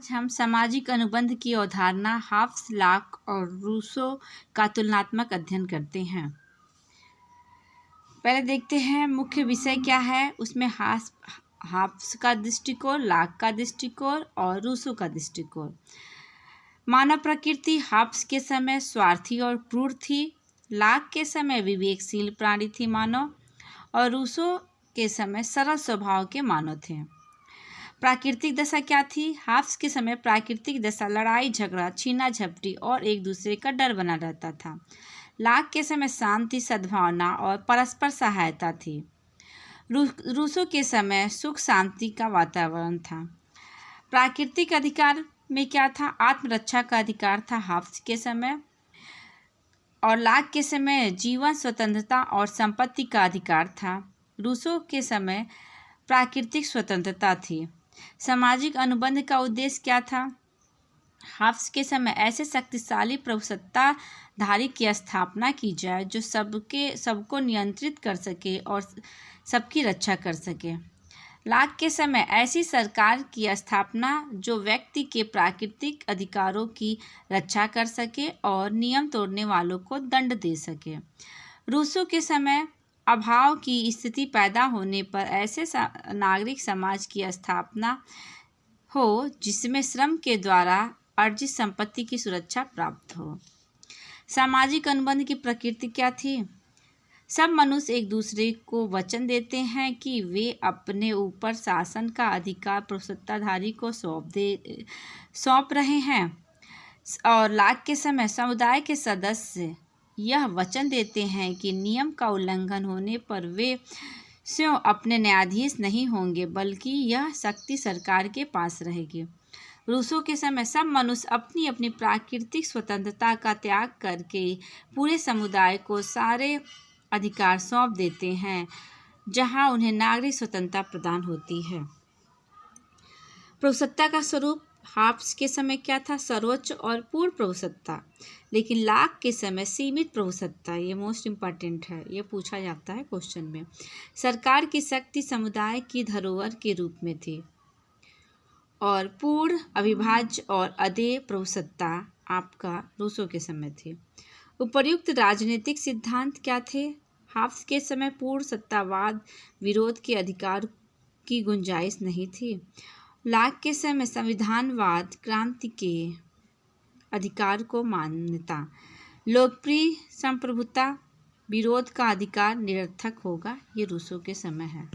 आज हम सामाजिक अनुबंध की अवधारणा हाफ्स, लॉक और रूसो का तुलनात्मक अध्ययन करते हैं। पहले देखते हैं मुख्य विषय क्या है। उसमें हाफ्स का दृष्टिकोण, लॉक का दृष्टिकोण और रूसो का दृष्टिकोण। मानव प्रकृति हाफ्स के समय स्वार्थी और क्रूर थी, लॉक के समय विवेकशील प्राणी थी मानव, और रूसो के समय सरल स्वभाव के मानव थे। प्राकृतिक दशा क्या थी? हाफ्स के समय प्राकृतिक दशा लड़ाई झगड़ा, छीना झपटी और एक दूसरे का डर बना रहता था। लॉक के समय शांति, सद्भावना और परस्पर सहायता थी। रूसो के समय सुख शांति का वातावरण था। प्राकृतिक अधिकार में क्या था? आत्मरक्षा का अधिकार था हाफ्स के समय, और लॉक के समय जीवन, स्वतंत्रता और संपत्ति का अधिकार था। रूसो के समय प्राकृतिक स्वतंत्रता थी। सामाजिक अनुबंध का उद्देश्य क्या था? हाफ्स के समय ऐसे शक्तिशाली प्रभुसत्ताधारी की स्थापना की जाए जो सबको नियंत्रित कर सके और सबकी रक्षा कर सके। लॉक के समय ऐसी सरकार की स्थापना जो व्यक्ति के प्राकृतिक अधिकारों की रक्षा कर सके और नियम तोड़ने वालों को दंड दे सके। रूसो के समय अभाव की स्थिति पैदा होने पर ऐसे नागरिक समाज की स्थापना हो जिसमें श्रम के द्वारा अर्जित संपत्ति की सुरक्षा प्राप्त हो। सामाजिक अनुबंध की प्रकृति क्या थी? सब मनुष्य एक दूसरे को वचन देते हैं कि वे अपने ऊपर शासन का अधिकार प्रभुसत्ताधारी को सौंप रहे हैं, और लॉक के समय समुदाय के सदस्य यह वचन देते हैं कि नियम का उल्लंघन होने पर वे स्वयं अपने न्यायाधीश नहीं होंगे, बल्कि यह शक्ति सरकार के पास रहेगी। रूसो के समय सब मनुष्य अपनी अपनी प्राकृतिक स्वतंत्रता का त्याग करके पूरे समुदाय को सारे अधिकार सौंप देते हैं, जहां उन्हें नागरिक स्वतंत्रता प्रदान होती है। प्रभुसत्ता का स्वरूप हाफ्स के समय क्या था? सर्वोच्च और पूर्ण प्रभुसत्ता। लेकिन लॉक के समय सीमित प्रभुसत्ता। ये मोस्ट इम्पॉर्टेंट है, ये पूछा जाता है क्वेश्चन में। सरकार की शक्ति समुदाय की धरोहर के रूप में थी, और पूर्ण, अविभाज्य और अदेय प्रभुसत्ता आपका रूसो के समय थी। उपर्युक्त राजनीतिक सिद्धांत क्या थे? हाफ्स के समय पूर्ण सत्तावाद विरोध के अधिकार की गुंजाइश नहीं थी। लॉक के समय संविधानवाद क्रांति के अधिकार को मान्यता। लोकप्रिय संप्रभुता विरोध का अधिकार निरर्थक होगा। ये रूसो के समय है।